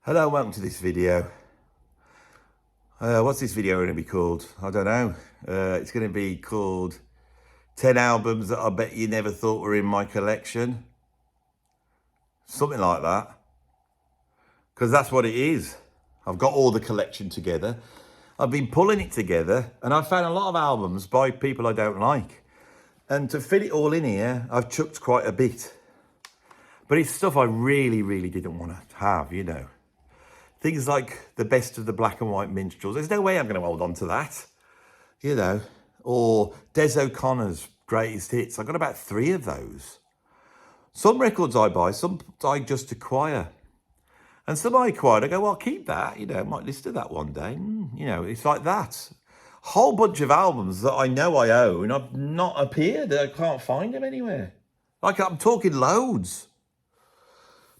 Hello, welcome to this video. What's this video going to be called? I don't know. It's going to be called 10 albums that I bet you never thought were in my collection. Something like that. Because that's what it is. I've got all the collection together. I've been pulling it together and I've found a lot of albums by people I don't like. And to fit it all in here, I've chucked quite a bit. But it's stuff I really didn't want to have, you know. Things like the best of the black and white minstrels. There's no way I'm going to hold on to that, you know. Or Des O'Connor's greatest hits. I got about 3 of those. Some records I buy, some I just acquire. And some I acquired, I go, well, I'll keep that, you know, I might listen to that one day. You know, it's like that. Whole bunch of albums that I know I own have not appeared. I can't find them anywhere. Like, I'm talking loads.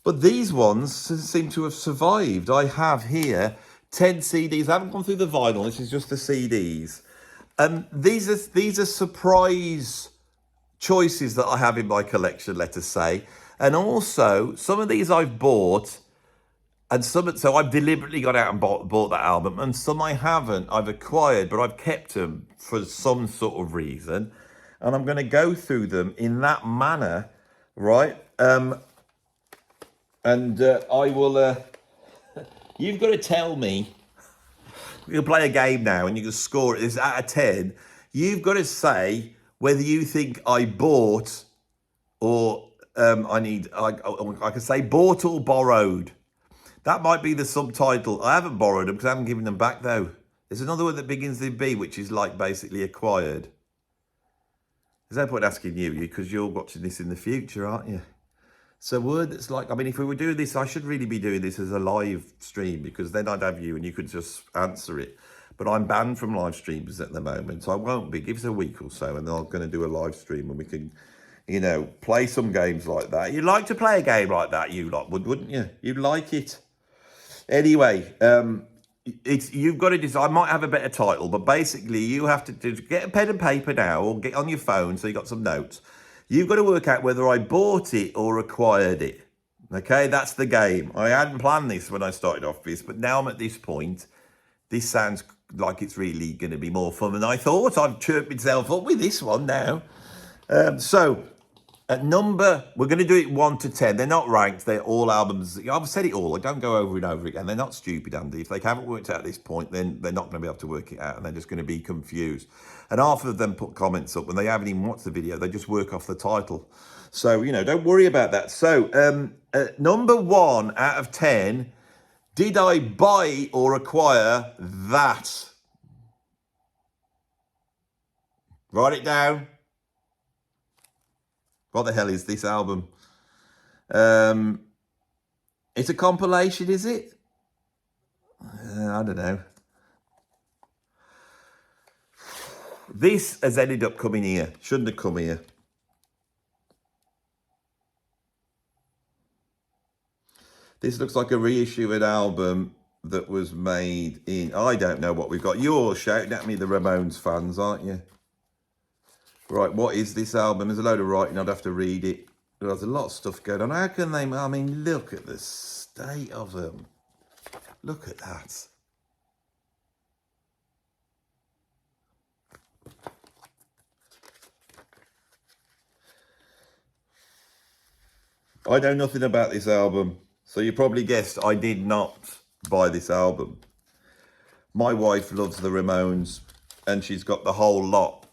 But these ones seem to have survived. I have here 10 CDs. I haven't gone through the vinyl. This is just the CDs. And these are surprise choices that I have in my collection, let us say. And also, some of these I've bought, and so I've deliberately gone out and bought that album. And some I haven't. I've acquired, but I've kept them for some sort of reason. And I'm going to go through them in that manner, right? I will, you've got to tell me, we'll play a game now and you can score it. It's out of 10. You've got to say whether you think I bought or I can say bought or borrowed. That might be the subtitle. I haven't borrowed them because I haven't given them back though. There's another one that begins with B, which is like basically acquired. There's no point asking you because you're watching this in the future, aren't you? So word that's like, I mean, if we were doing this, I should really be doing this as a live stream because then I'd have you and you could just answer it. But I'm banned from live streams at the moment, so I won't be. Give us a week or so and then I'm going to do a live stream and we can, you know, play some games like that. You'd like to play a game like that, you lot would, wouldn't you? You'd like it. Anyway, you've got to decide. I might have a better title, but basically you have to get a pen and paper now or get on your phone so you got some notes. You've got to work out whether I bought it or acquired it. Okay, that's the game. I hadn't planned this when I started off this, but now I'm at this point. This sounds like it's really going to be more fun than I thought. I've chirped myself up with this one now. So, at number, we're going to do it 1 to 10. They're not ranked. They're all albums. I've said it all. I don't go over and over again. They're not stupid, Andy. If they haven't worked out at this point, then they're not going to be able to work it out, and they're just going to be confused. And half of them put comments up when they haven't even watched the video. They just work off the title. So, you know, don't worry about that. So, number 1 out of 10, did I buy or acquire that? Write it down. What the hell is this album? It's a compilation, is it? I don't know. This has ended up coming here. Shouldn't have come here. This looks like a reissue of an album that was made in... I don't know what we've got. You're shouting at me, the Ramones fans, aren't you? Right, what is this album? There's a load of writing. I'd have to read it. There's a lot of stuff going on. How can they... I mean, look at the state of them. Look at that. I know nothing about this album. So you probably guessed I did not buy this album. My wife loves the Ramones. And she's got the whole lot.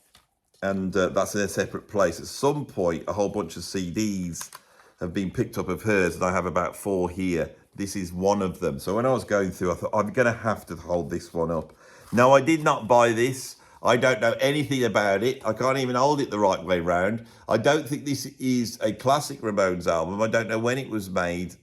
And that's in a separate place. At some point, a whole bunch of CDs have been picked up of hers, and I have about 4 here. This is one of them. So when I was going through, I thought, I'm going to have to hold this one up. No, I did not buy this. I don't know anything about it. I can't even hold it the right way round. I don't think this is a classic Ramones album. I don't know when it was made.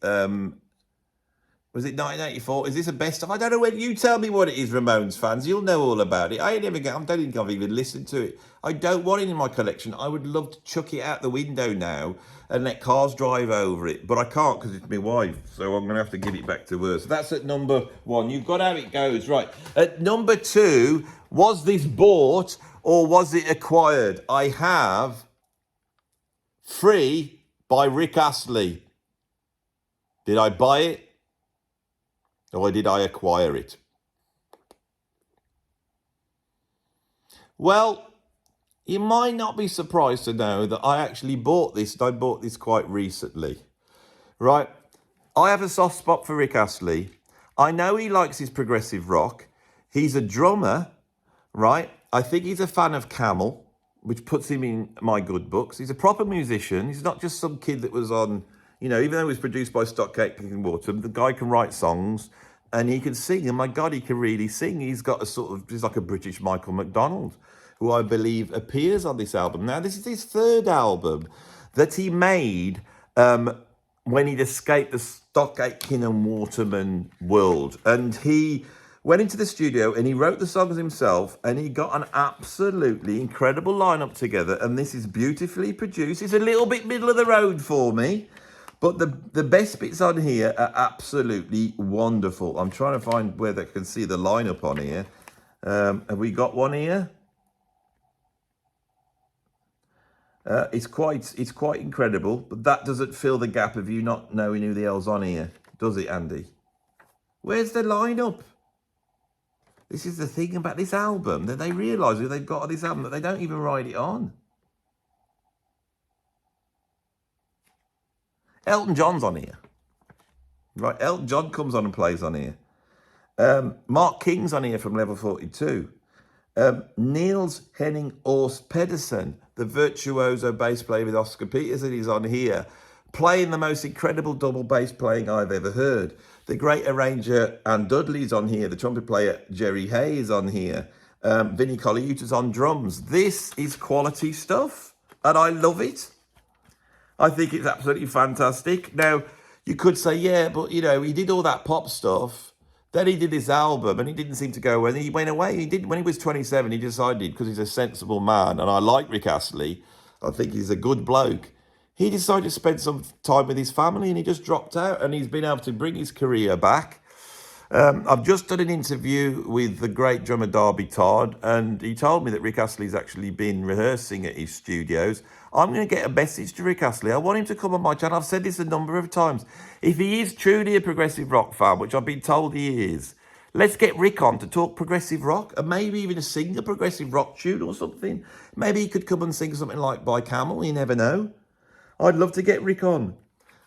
Was it 1984? Is this a best of? I don't know when. You tell me what it is, Ramones fans. You'll know all about it. I don't think I've even listened to it. I don't want it in my collection. I would love to chuck it out the window now and let cars drive over it. But I can't because it's my wife. So I'm going to have to give it back to her. So that's at number 1. You've got how it goes. Right. At number 2, was this bought or was it acquired? I have Free by Rick Astley. Did I buy it Or did I acquire it? Well, you might not be surprised to know that I actually bought this, and I bought this quite recently. Right? I have a soft spot for Rick Astley. I know he likes his progressive rock. He's a drummer, right? I think he's a fan of Camel, which puts him in my good books. He's a proper musician. He's not just some kid that was on, you know, even though it was produced by Stockgate and Waterman, the guy can write songs and he can sing. And my God, he can really sing. He's got a sort of, he's like a British Michael McDonald, who I believe appears on this album. Now, this is his third album that he made when he'd escaped the Stockgate and Waterman world. And he went into the studio and he wrote the songs himself, and he got an absolutely incredible lineup together. And this is beautifully produced. It's a little bit middle of the road for me, but the best bits on here are absolutely wonderful. I'm trying to find where they can see the lineup on here. Have we got one here? It's quite incredible, but that doesn't fill the gap of you not knowing who the hell's on here, does it, Andy? Where's the lineup? This is the thing about this album, that they realise who they've got on this album, that they don't even write it on. Elton John's on here. Right, Elton John comes on and plays on here. Mark King's on here from Level 42. Niels Henning Ors Pedersen, the virtuoso bass player with Oscar Peterson, is on here, playing the most incredible double bass playing I've ever heard. The great arranger Ann Dudley's on here. The trumpet player Jerry Hay is on here. Vinnie Colaiuta's on drums. This is quality stuff, and I love it. I think it's absolutely fantastic. Now, you could say, yeah, but, you know, he did all that pop stuff. Then he did this album, and he didn't seem to go away. And he went away. He did when he was 27. He decided, because he's a sensible man, and I like Rick Astley, I think he's a good bloke. He decided to spend some time with his family, and he just dropped out. And he's been able to bring his career back. I've just done an interview with the great drummer Darby Todd, and he told me that Rick Astley's actually been rehearsing at his studios. I'm going to get a message to Rick Astley. I want him to come on my channel. I've said this a number of times. If he is truly a progressive rock fan, which I've been told he is, let's get Rick on to talk progressive rock, and maybe even sing a progressive rock tune or something. Maybe he could come and sing something like By Camel. You never know. I'd love to get Rick on.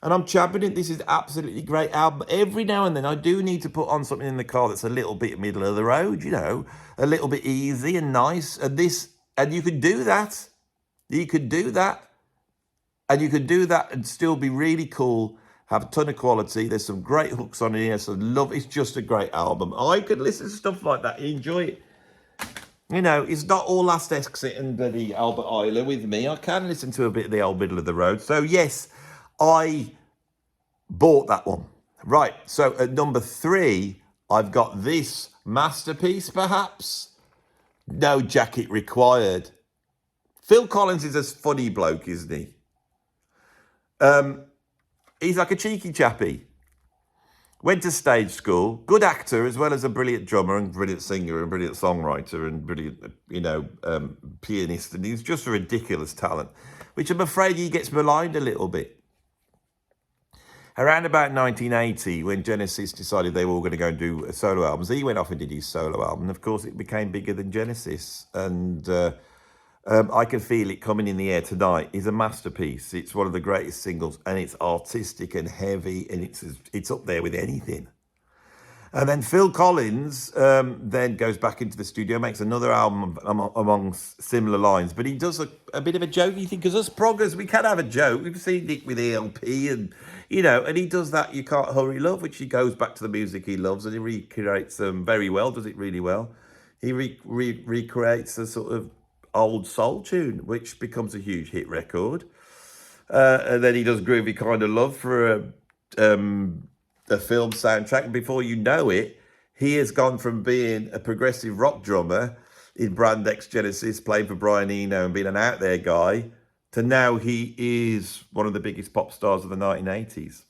And I'm championing. This is absolutely great album. Every now and then I do need to put on something in the car that's a little bit middle of the road, you know, a little bit easy and nice. And you could do that. You could do that. And you could do that and still be really cool, have a ton of quality. There's some great hooks on here. So love, it's just a great album. I could listen to stuff like that and enjoy it. You know, it's not all Last Exit and bloody Albert Isla with me. I can listen to a bit of the old middle of the road. So yes, I bought that one. Right, so at number 3, I've got this masterpiece, perhaps. No jacket required. Phil Collins is a funny bloke, isn't he? He's like a cheeky chappy. Went to stage school, good actor as well as a brilliant drummer and brilliant singer and brilliant songwriter and brilliant, you know, pianist. And he's just a ridiculous talent, which I'm afraid he gets maligned a little bit. Around about 1980, when Genesis decided they were all going to go and do solo albums, he went off and did his solo album. And of course, it became bigger than Genesis. And I Can Feel It Coming in the Air Tonight is a masterpiece. It's one of the greatest singles, and it's artistic and heavy, and it's up there with anything. And then Phil Collins then goes back into the studio, makes another album along similar lines, but he does a bit of a jokey thing, because us proggers, we can have a joke. We've seen Nick with ELP, and, you know, and he does that You Can't Hurry Love, which he goes back to the music he loves, and he recreates them very well, does it really well. He recreates a sort of old soul tune, which becomes a huge hit record. And then he does Groovy Kind of Love for a film soundtrack. And before you know it, he has gone from being a progressive rock drummer in Brand X Genesis, playing for Brian Eno and being an out there guy, to now he is one of the biggest pop stars of the 1980s.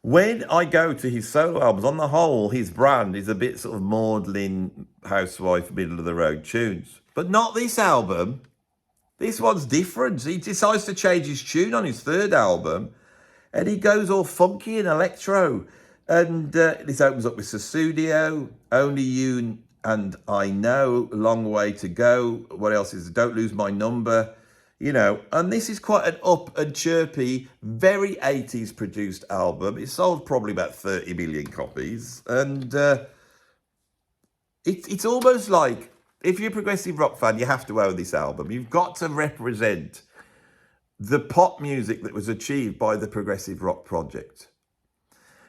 When I go to his solo albums, on the whole, his brand is a bit sort of maudlin, housewife, middle of the road tunes. But not this album. This one's different. He decides to change his tune on his third album, and he goes all funky and electro. And this opens up with Susudio, Only You and I Know, Long Way to Go. What else is Don't Lose My Number? You know, and this is quite an up and chirpy, very 80s produced album. It sold probably about 30 million copies. And it's almost like, if you're a progressive rock fan, you have to own this album. You've got to represent the pop music that was achieved by the Progressive Rock Project.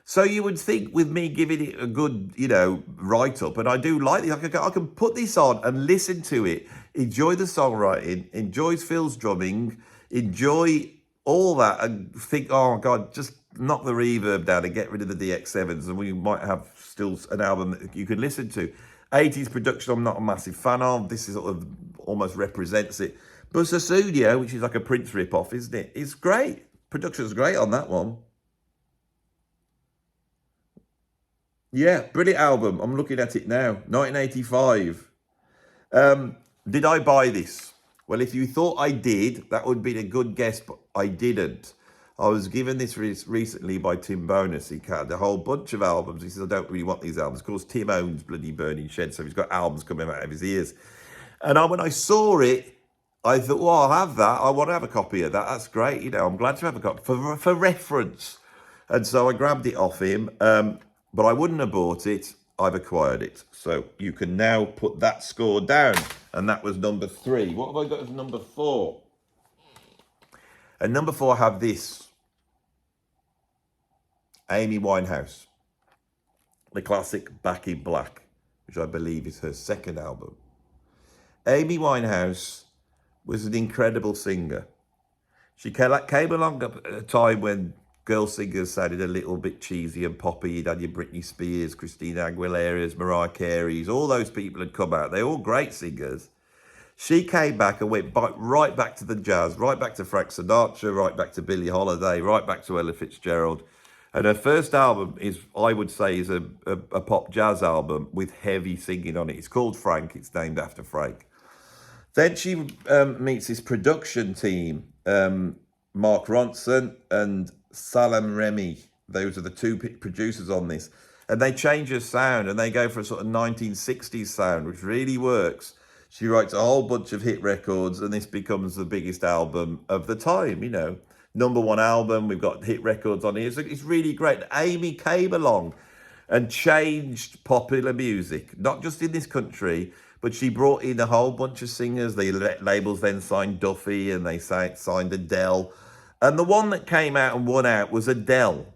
So you would think with me giving it a good, you know, write-up, and I do like it, I can put this on and listen to it, enjoy the songwriting, enjoy Phil's drumming, enjoy all that, and think, oh, God, just knock the reverb down and get rid of the DX7s, and we might have still an album that you can listen to. 80s production, I'm not a massive fan of. This is sort of almost represents it. But Susudio, which is like a Prince rip-off, isn't it? It's great. Production's great on that one. Yeah, brilliant album. I'm looking at it now. 1985. Did I buy this? Well, if you thought I did, that would be a good guess, but I didn't. I was given this recently by Tim Bonus. He had a whole bunch of albums. He says, I don't really want these albums. Of course, Tim owns bloody Burning Shed, so he's got albums coming out of his ears. And when I saw it, I thought, well, I'll have that. I want to have a copy of that. That's great. You know, I'm glad to have a copy for reference. And so I grabbed it off him. But I wouldn't have bought it. I've acquired it. So you can now put that score down. And that was number 3. What have I got as number 4? And number 4, I have this. Amy Winehouse. The classic Back in Black, which I believe is her second album. Amy Winehouse was an incredible singer. She came along at a time when girl singers sounded a little bit cheesy and poppy. You'd had your Britney Spears, Christina Aguilera's, Mariah Carey's. All those people had come out. They're all great singers. She came back and went right back to the jazz, right back to Frank Sinatra, right back to Billie Holiday, right back to Ella Fitzgerald. And her first album is, I would say, is a pop jazz album with heavy singing on it. It's called Frank. It's named after Frank. Then she meets this production team, Mark Ronson and Salam Remy. Those are the 2 producers on this. And they change her sound and they go for a sort of 1960s sound, which really works. She writes a whole bunch of hit records and this becomes the biggest album of the time, you know. #1 album, we've got hit records on here. So it's really great. Amy came along and changed popular music, not just in this country, but she brought in a whole bunch of singers. The labels then signed Duffy and they signed Adele. And the one that came out and won out was Adele.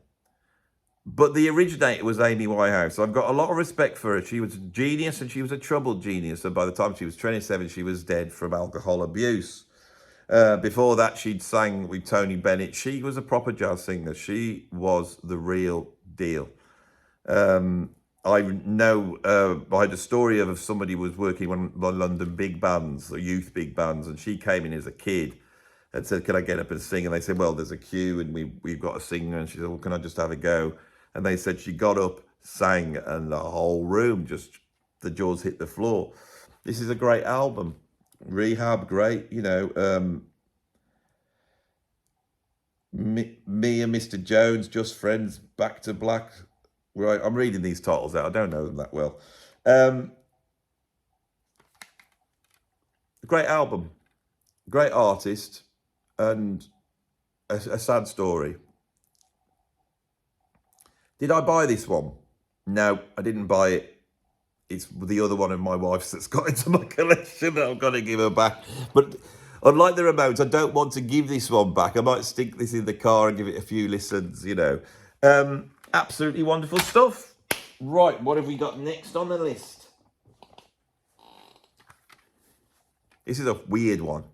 But the originator was Amy Winehouse. I've got a lot of respect for her. She was a genius and she was a troubled genius. And by the time she was 27, she was dead from alcohol abuse. Before that, she'd sang with Tony Bennett. She was a proper jazz singer. She was the real deal. I know, I had a story of somebody who was working on the London big bands, the youth big bands, and she came in as a kid and said, can I get up and sing? And they said, well, there's a queue and we've got a singer. And she said, well, can I just have a go? And they said she got up, sang, and the whole room just, the jaws hit the floor. This is a great album. Rehab, great, you know. Me and Mr. Jones, Just Friends, Back to Black. Right, I'm reading these titles out. I don't know them that well. Great album, great artist, and a sad story. Did I buy this one? No, I didn't buy it. It's the other one of my wife's that's got into my collection that I've got to give her back. But unlike the Ramones, I don't want to give this one back. I might stick this in the car and give it a few listens, you know. Absolutely wonderful stuff. Right, what have we got next on the list? This is a weird one.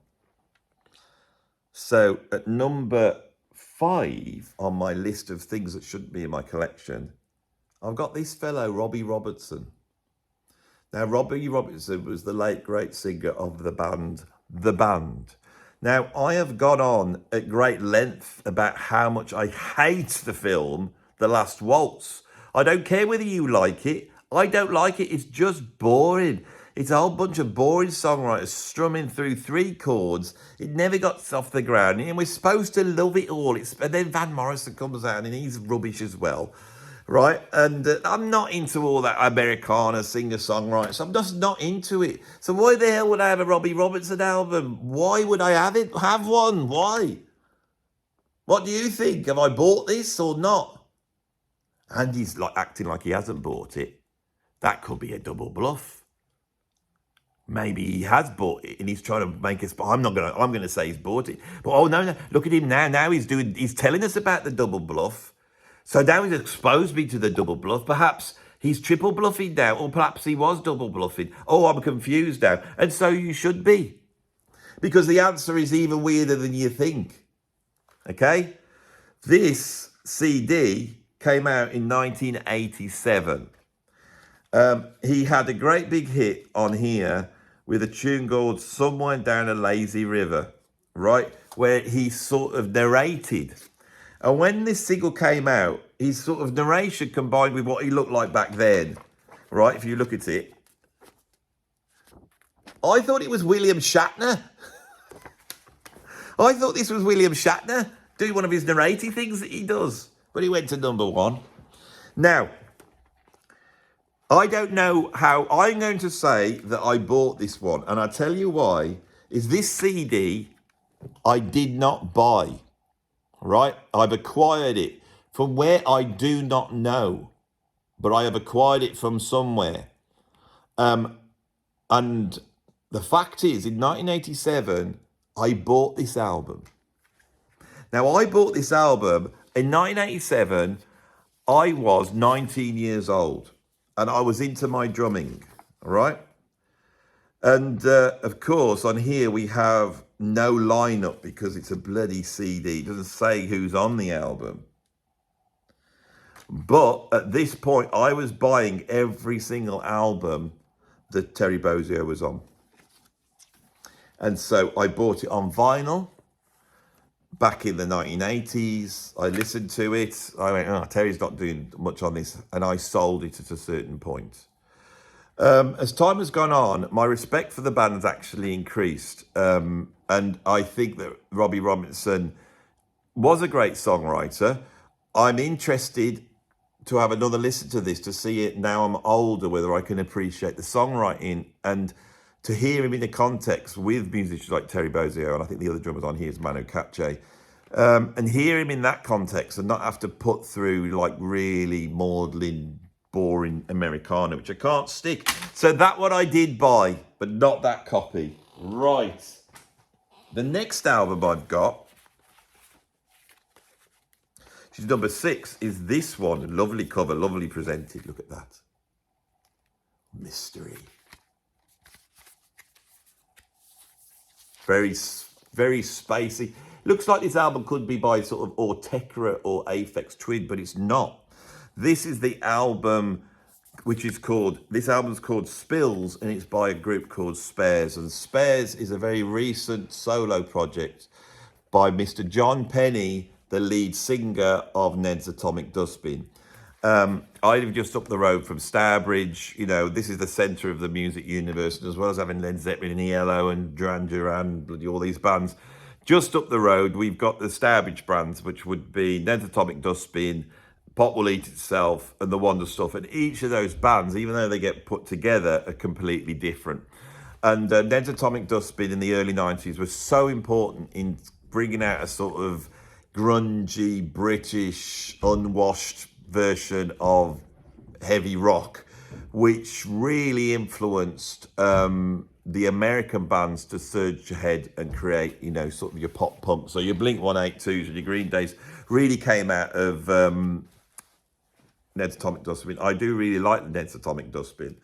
So at number 5 on my list of things that shouldn't be in my collection, I've got this fellow, Robbie Robertson. Now, Robbie Robertson was the late great singer of the band, The Band. Now, I have gone on at great length about how much I hate the film The Last Waltz. I don't care whether you like it. I don't like it. It's just boring. It's a whole bunch of boring songwriters strumming through 3 chords. It never got off the ground. And we're supposed to love it all. And then Van Morrison comes out and he's rubbish as well. right? And I'm not into all that Americana singer-songwriter. So I'm just not into it. So why the hell would I have a Robbie Robertson album? Why would I have one? Why? What do you think? Have I bought this or not? And he's like acting like he hasn't bought it. That could be a double bluff. Maybe he has bought it and he's trying to make us. But I'm gonna say he's bought it. But oh no, look at him now. Now he's telling us about the double bluff. So now he's exposed me to the double bluff. Perhaps he's triple bluffing now, or perhaps he was double bluffing. Oh, I'm confused now. And so you should be. Because the answer is even weirder than you think. Okay? This CD came out in 1987. He had a great big hit on here with a tune called Somewhere Down a Lazy River, right? Where he sort of narrated. And when this single came out, his sort of narration combined with what he looked like back then, right? If you look at it, I thought it was William Shatner. I thought this was William Shatner doing one of his narrating things that he does. But he went to #1. Now, I don't know how. I'm going to say that I bought this one. And I'll tell you why. Is this CD I did not buy. Right? I've acquired it from where I do not know. But I have acquired it from somewhere. And the fact is, in 1987, I bought this album. Now, I bought this album in 1987. I was 19 years old. And I was into my drumming, all right? And, of course, on here we have no lineup because it's a bloody CD. It doesn't say who's on the album. But at this point, I was buying every single album that Terry Bozzio was on. And so I bought it on vinyl back in the 1980s. I listened to it. I went, oh, Terry's not doing much on this. And I sold it at a certain point. As time has gone on, my respect for the band has actually increased. And I think that Robbie Robertson was a great songwriter. I'm interested to have another listen to this, to see it now I'm older, whether I can appreciate the songwriting and to hear him in the context with musicians like Terry Bozzio, and I think the other drummers on here is Manu Katché, and hear him in that context and not have to put through like really maudlin, boring Americana, which I can't stick. So that one I did buy, but not that copy. Right. The next album I've got, which is #6, is this one. Lovely cover, lovely presented. Look at that. Mystery. Very, very spacey. Looks like this album could be by sort of Ortekra or Aphex Twin, but it's not. This is the album which is called, this album's called Spills, and it's by a group called Spares. And Spares is a very recent solo project by Mr. John Penny, the lead singer of Ned's Atomic Dustbin. I live just up the road from Stourbridge. You know, this is the centre of the music universe, and as well as having Led Zeppelin and ELO and Duran, all these bands, just up the road, we've got the Stourbridge brands, which would be Ned's Atomic Dustbin, Pot Will Eat Itself, and The Wonder Stuff. And each of those bands, even though they get put together, are completely different. And Ned's Atomic Dustbin in the early 90s was so important in bringing out a sort of grungy, British, unwashed version of heavy rock, which really influenced the American bands to surge ahead and create, you know, sort of your pop punk. So your Blink-182s and your Green Days really came out of Ned's Atomic Dustbin. I do really like Ned's Atomic Dustbin.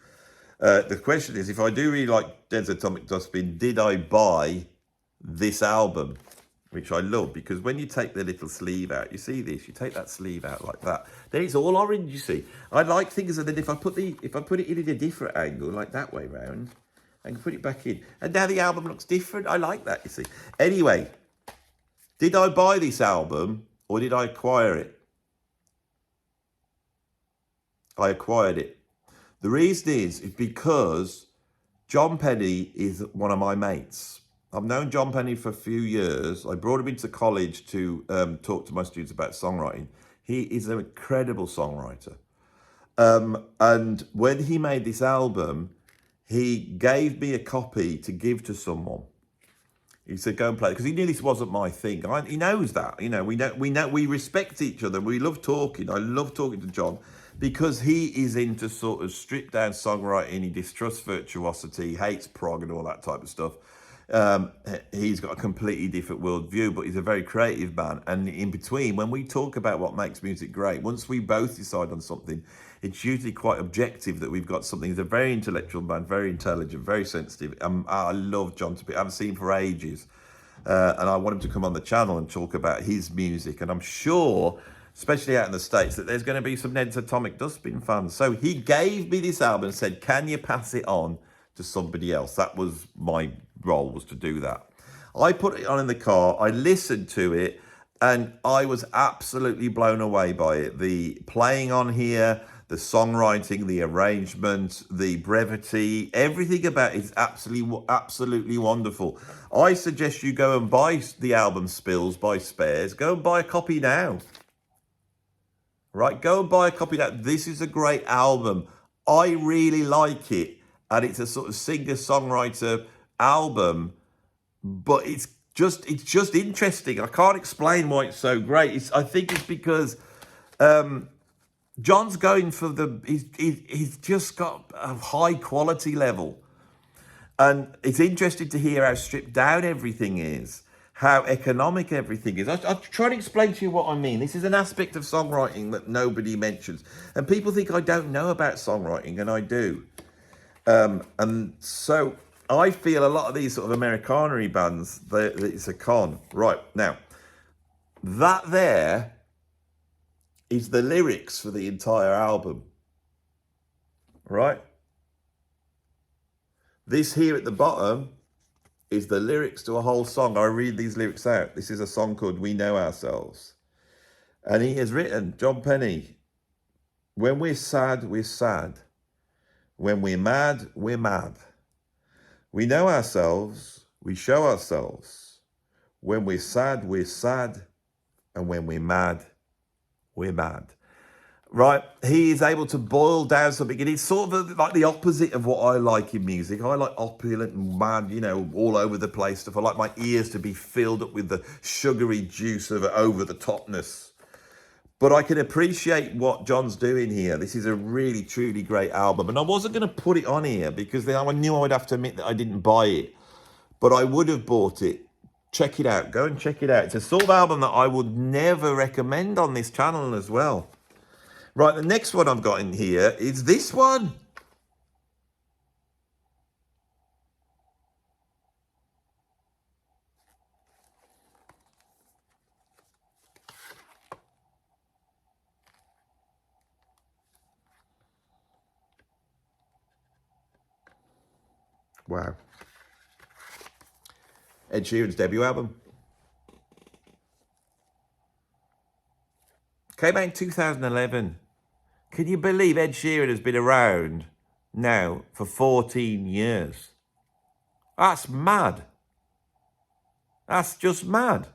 The question is, if I do really like Ned's Atomic Dustbin, did I buy this album? Which I love, because when you take the little sleeve out, you see this, you take that sleeve out like that, then it's all orange, you see. I like things that if I put it in a different angle, like that way round, I can put it back in. And now the album looks different. I like that, you see. Anyway, did I buy this album or did I acquire it? I acquired it. The reason is because John Penny is one of my mates. I've known John Penny for a few years. I brought him into college to talk to my students about songwriting. He is an incredible songwriter. And when he made this album, he gave me a copy to give to someone. He said, "Go and play it," because he knew this wasn't my thing. He knows that, you know. We respect each other. We love talking. I love talking to John because he is into sort of stripped down songwriting. He distrusts virtuosity, hates prog, and all that type of stuff. He's got a completely different worldview, but he's a very creative man. And in between, when we talk about what makes music great, once we both decide on something, it's usually quite objective that we've got something. He's a very intellectual man, very intelligent, very sensitive. I love John to be. I haven't seen him for ages. And I want him to come on the channel and talk about his music. And I'm sure, especially out in the States, that there's going to be some Ned's Atomic Dustbin fans. So he gave me this album and said, "Can you pass it on to somebody else?" That was my role, was to do that. I put it on in the car. I listened to it, and I was absolutely blown away by it. The playing on here, the songwriting, the arrangement, the brevity, everything about it is absolutely wonderful. I suggest you go and buy the album Spills by Spares. Go and buy a copy now. Right, go and buy a copy now. This is a great album. I really like it. And it's a sort of singer-songwriter album, but it's just interesting. I can't explain why it's so great. I think it's because John's going for he's just got a high quality level. And it's interesting to hear how stripped down everything is, how economic everything is. I'll try to explain to you what I mean. This is an aspect of songwriting that nobody mentions. And people think I don't know about songwriting, and I do. And so I feel a lot of these sort of Americana bands, it's a con. Right, now, that there is the lyrics for the entire album, right? This here at the bottom is the lyrics to a whole song. I read these lyrics out. This is a song called We Know Ourselves. And he has written, John Penny, "When we're sad, we're sad. When we're mad, we're mad. We know ourselves, we show ourselves. When we're sad, we're sad. And when we're mad, we're mad." Right? He is able to boil down something, and it's sort of like the opposite of what I like in music. I like opulent and mad, you know, all over the place stuff. I like my ears to be filled up with the sugary juice of over-the-topness. But I can appreciate what John's doing here. This is a really, truly great album. And I wasn't going to put it on here because I knew I'd have to admit that I didn't buy it. But I would have bought it. Check it out. Go and check it out. It's a sort of album that I would never recommend on this channel as well. Right, the next one I've got in here is this one. Wow. Ed Sheeran's debut album. Came out in 2011. Can you believe Ed Sheeran has been around now for 14 years? That's mad. That's just mad.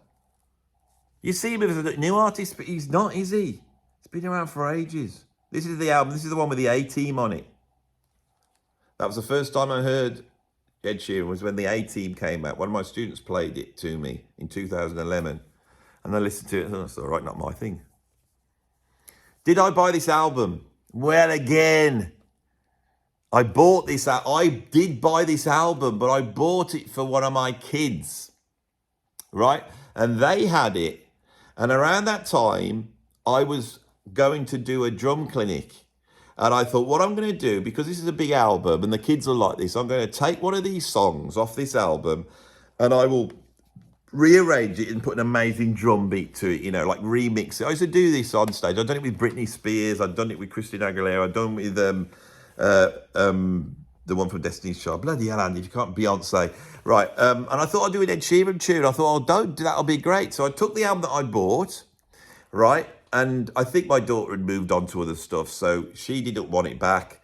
You see him as a new artist, but he's not, is he? He's been around for ages. This is the album. This is the one with the A-Team on it. That was the first time I heard Ed Sheeran, was when the A-Team came out. One of my students played it to me in 2011. And I listened to it and I thought, all right, not my thing. Did I buy this album? Well, again, I bought this. I did buy this album, but I bought it for one of my kids, right? And they had it. And around that time, I was going to do a drum clinic. And I thought, what I'm going to do, because this is a big album and the kids are like this, I'm going to take one of these songs off this album and I will rearrange it and put an amazing drum beat to it, you know, like remix it. I used to do this on stage. I've done it with Britney Spears. I've done it with Christina Aguilera. I've done it with the one from Destiny's Child. Bloody hell, Andy, you can't Beyonce. Right, and I thought I'd do an Ed Sheeran tune. I thought, oh, don't do that, that'll be great. So I took the album that I bought, right, and I think my daughter had moved on to other stuff, so she didn't want it back.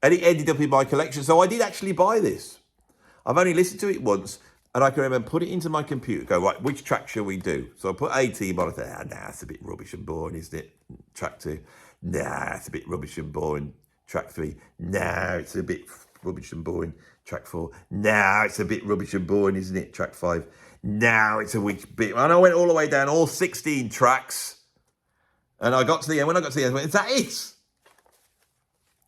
And it ended up in my collection. So I did actually buy this. I've only listened to it once. And I can remember put it into my computer, go, right, which track shall we do? So I put A-Team on, I thought, nah, that's a bit rubbish and boring, isn't it? Track 2. Nah, it's a bit rubbish and boring. Track 3. Nah, it's a bit rubbish and boring. Track 4. Nah, it's a bit rubbish and boring, isn't it? Track 5. Nah, it's a weak bit. And I went all the way down, all 16 tracks. And I got to the end. When I got to the end, I went, is that it?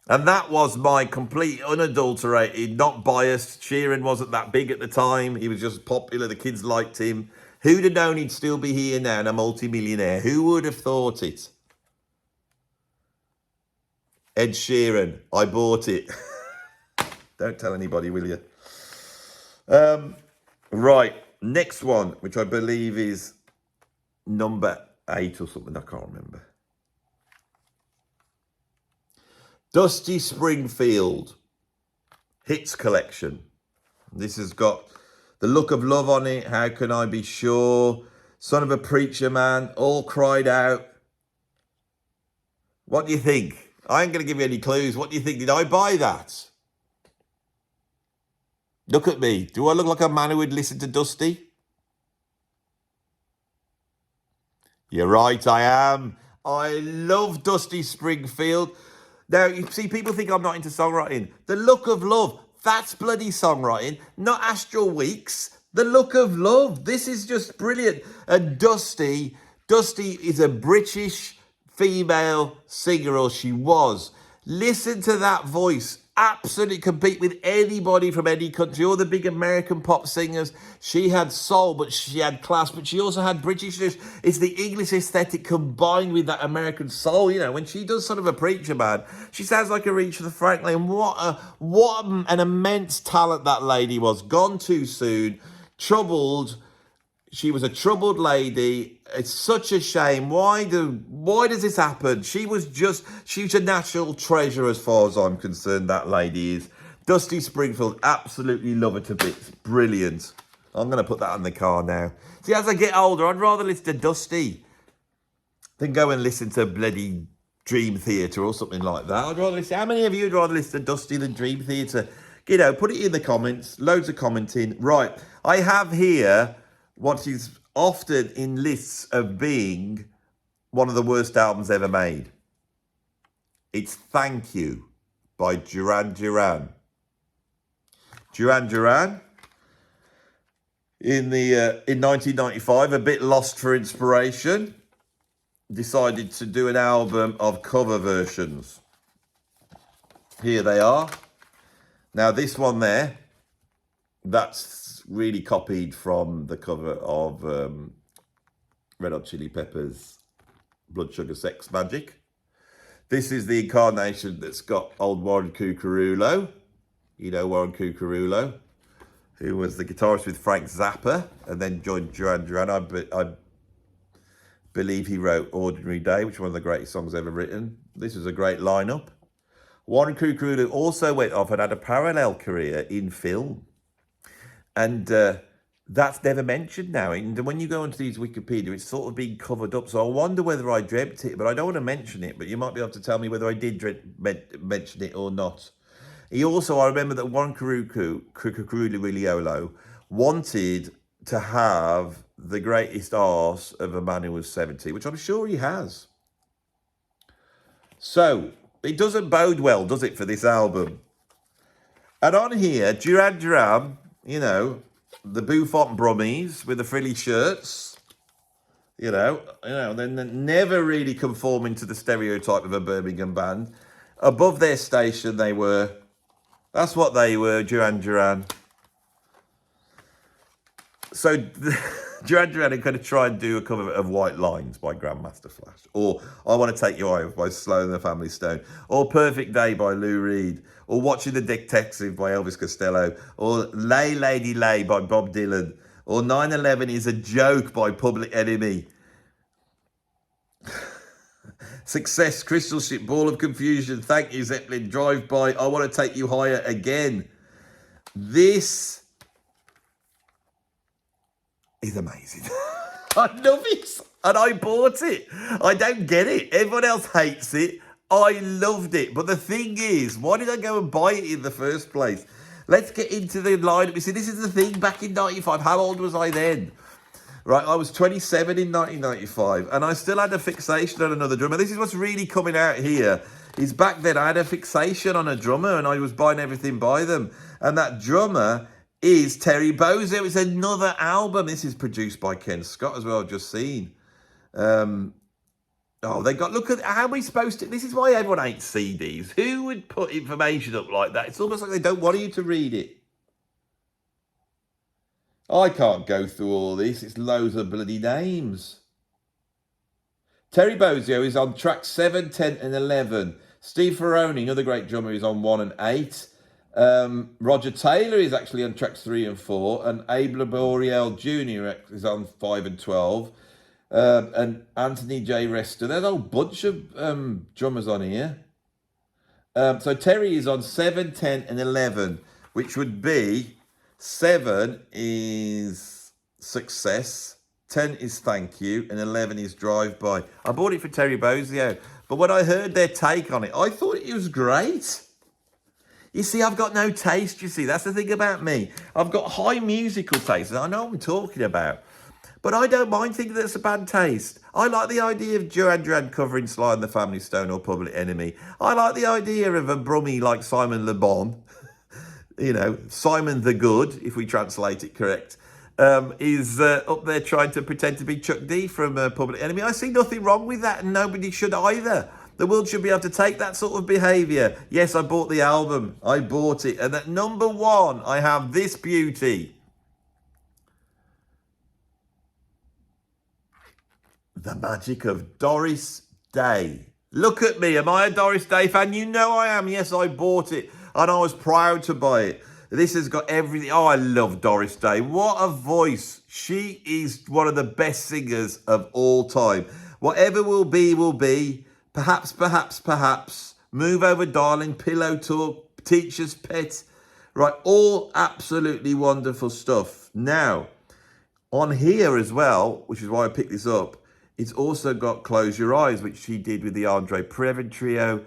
And that was my complete, unadulterated, not biased. Sheeran wasn't that big at the time. He was just popular. The kids liked him. Who'd have known he'd still be here now and a multi-millionaire? Who would have thought it? Ed Sheeran. I bought it. Don't tell anybody, will you? Right. Next one, which I believe is number 8 or something. I can't remember. Dusty Springfield Hits Collection. This has got The Look of Love on it. How Can I Be Sure? Son of a Preacher Man. All Cried Out. What do you think? I ain't going to give you any clues. What do you think? Did I buy that? Look at me. Do I look like a man who would listen to Dusty? You're right, I am. I love Dusty Springfield. Now, you see, people think I'm not into songwriting. The Look of Love, that's bloody songwriting, not Astral Weeks. The Look of Love, this is just brilliant. And Dusty is a British female singer, or she was. Listen to that voice. Absolutely compete with anybody from any country. All the big American pop singers. She had soul, but she had class, but she also had Britishness. It's the English aesthetic combined with that American soul. You know, when she does Son of a Preacher Man, she sounds like Aretha Franklin. What an immense talent that lady was. Gone too soon. Troubled. She was a troubled lady. It's such a shame. Why does this happen? She was a national treasure as far as I'm concerned, that lady is. Dusty Springfield, absolutely love her to bits. Brilliant. I'm going to put that in the car now. See, as I get older, I'd rather listen to Dusty than go and listen to bloody Dream Theater or something like that. I'd rather listen. How many of you would rather listen to Dusty than Dream Theater? You know, put it in the comments. Loads of commenting. Right, I have here what is often in lists of being one of the worst albums ever made. It's Thank You by Duran. Duran in 1995, a bit lost for inspiration, decided to do an album of cover versions. Here they are. Now this one there, that's really copied from the cover of Red Hot Chili Peppers' Blood Sugar Sex Magic. This is the incarnation that's got old Warren Cucurulo. You know Warren Cucurulo, who was the guitarist with Frank Zappa and then joined Duran Duran. I believe he wrote Ordinary Day, which is one of the greatest songs ever written. This was a great lineup. Warren Cucurulo also went off and had a parallel career in film. And that's never mentioned now. And when you go onto these Wikipedia, it's sort of being covered up. So I wonder whether I dreamt it, but I don't want to mention it. But you might be able to tell me whether I did mention it or not. He also, I remember that Warren Cucurulo wanted to have the greatest arse of a man who was 70, which I'm sure he has. So it doesn't bode well, does it, for this album? And on here, Duran Duran, you know, the bouffant brummies with the frilly shirts, you know, then never really conforming to the stereotype of a Birmingham band. Above their station, they were. That's what they were, Duran Duran. So Duran Duran are going to try and do a cover of White Lines by Grandmaster Flash, or I Want to Take You Higher by Slow and the Family Stone, or Perfect Day by Lou Reed, or Watching the Detective by Elvis Costello, or Lay Lady Lay by Bob Dylan, or 9/11 Is a Joke by Public Enemy. Success, Crystal Ship, Ball of Confusion, Thank You Zeppelin, Drive By, I Want to Take You Higher Again. This is amazing. I love it. And I bought it. I don't get it. Everyone else hates it. I loved it. But the thing is, why did I go and buy it in the first place? Let's get into the lineup. You see, this is the thing. Back in 95, how old was I then? Right, I was 27 in 1995, and I still had a fixation on another drummer. This is what's really coming out here. Is back then I had a fixation on a drummer, and I was buying everything by them. And that drummer is Terry Bozzio. It's another album. This is produced by Ken Scott as well, I've just seen. Oh, they got, look at, how are we supposed to, this is why everyone hates CDs. Who would put information up like that? It's almost like they don't want you to read it. I can't go through all this. It's loads of bloody names. Terry Bozzio is on track 7, 10 and 11. Steve Ferroni, another great drummer, is on 1 and 8. Roger Taylor is actually on tracks 3 and 4. And Abe Laboriel Jr. is on 5 and 12. And Anthony J. Rester. There's a whole bunch of drummers on here. So Terry is on 7, 10 and 11, which would be 7 is Success, 10 is Thank You, and 11 is Drive By. I bought it for Terry Bozzio, but when I heard their take on it, I thought it was great. You see, I've got no taste, you see. That's the thing about me. I've got high musical taste, and I know what I'm talking about. But I don't mind thinking that's a bad taste. I like the idea of Duran covering Sly and the Family Stone or Public Enemy. I like the idea of a brummie like Simon Le Bon. You know, Simon the Good, if we translate it correct, is up there trying to pretend to be Chuck D from Public Enemy. I see nothing wrong with that, and nobody should either. The world should be able to take that sort of behaviour. Yes, I bought the album. I bought it. And at number 1, I have this beauty. The magic of Doris Day. Look at me. Am I a Doris Day fan? You know I am. Yes, I bought it. And I was proud to buy it. This has got everything. Oh, I love Doris Day. What a voice. She is one of the best singers of all time. Whatever will be, will be. Perhaps, perhaps, perhaps. Move Over Darling, Pillow Talk, Teacher's Pet. Right, all absolutely wonderful stuff. Now, on here as well, which is why I picked this up, it's also got Close Your Eyes, which she did with the Andre Previn Trio.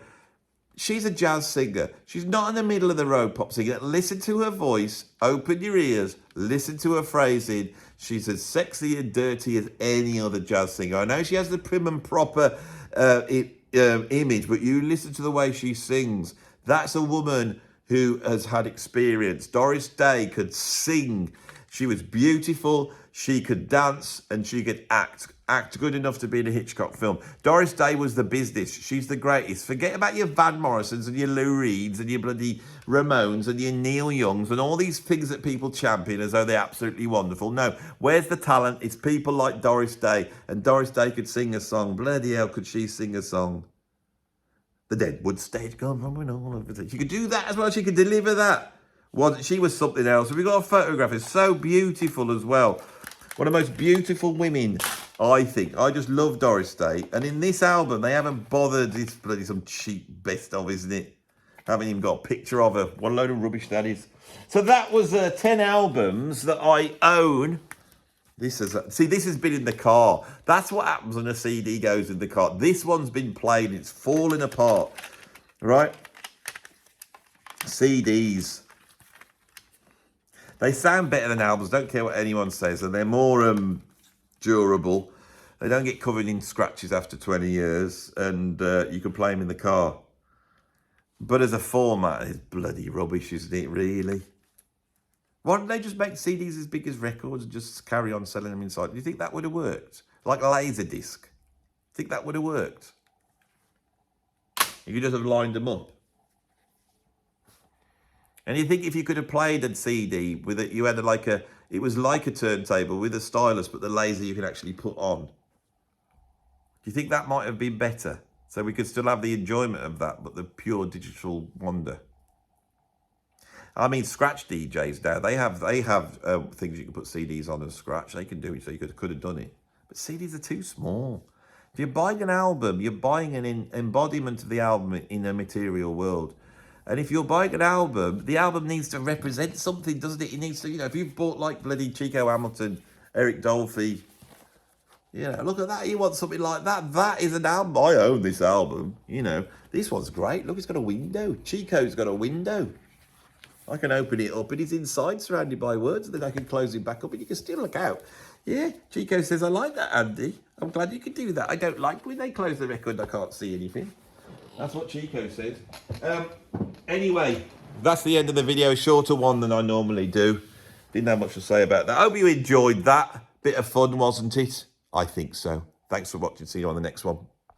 She's a jazz singer. She's not in the middle of the road pop singer. Listen to her voice. Open your ears. Listen to her phrasing. She's as sexy and dirty as any other jazz singer. I know she has the prim and proper image, but you listen to the way she sings. That's a woman who has had experience. Doris Day could sing. She was beautiful. She could dance and she could act good enough to be in a Hitchcock film. Doris Day was the business. She's the greatest. Forget about your Van Morrisons and your Lou Reeds and your bloody Ramones and your Neil Youngs and all these things that people champion as though they're absolutely wonderful. No, where's the talent? It's people like Doris Day. And Doris Day could sing a song. Bloody hell, could she sing a song? The Deadwood Stage gone from all over the... She could do that as well. She could deliver that. She was something else. We got a photograph. It's so beautiful as well. One of the most beautiful women, I think. I just love Doris Day. And in this album, they haven't bothered. It's bloody some cheap best of, isn't it? Haven't even got a picture of her. What a load of rubbish that is. So that was 10 albums that I own. This has been in the car. That's what happens when a CD goes in the car. This one's been played. It's falling apart. Right? CDs. They sound better than albums. Don't care what anyone says. And they're more durable. They don't get covered in scratches after 20 years. And you can play them in the car. But as a format, it's bloody rubbish, isn't it, really? Why don't they just make CDs as big as records and just carry on selling them inside? Do you think that would have worked? Like Laserdisc. Think that would have worked? If you just have lined them up. And you think if you could have played a CD with it, you had it was like a turntable with a stylus, but the laser you could actually put on. Do you think that might have been better? So we could still have the enjoyment of that, but the pure digital wonder. I mean, scratch DJs now, they have things you can put CDs on and scratch. They can do it, so you could have done it. But CDs are too small. If you're buying an album, you're buying an embodiment of the album in a material world. And if you're buying an album, the album needs to represent something, doesn't it? It needs to, if you've bought like bloody Chico Hamilton, Eric Dolphy, look at that. You want something like that. That is an album. I own this album. This one's great. Look, it's got a window. Chico's got a window. I can open it up and it's inside surrounded by words, and then I can close it back up and you can still look out. Yeah, Chico says, I like that, Andy. I'm glad you could do that. I don't like when they close the record and I can't see anything. That's what Chico says. Anyway, that's the end of the video. A shorter one than I normally do. Didn't have much to say about that. I hope you enjoyed that. Bit of fun, wasn't it? I think so. Thanks for watching. See you on the next one.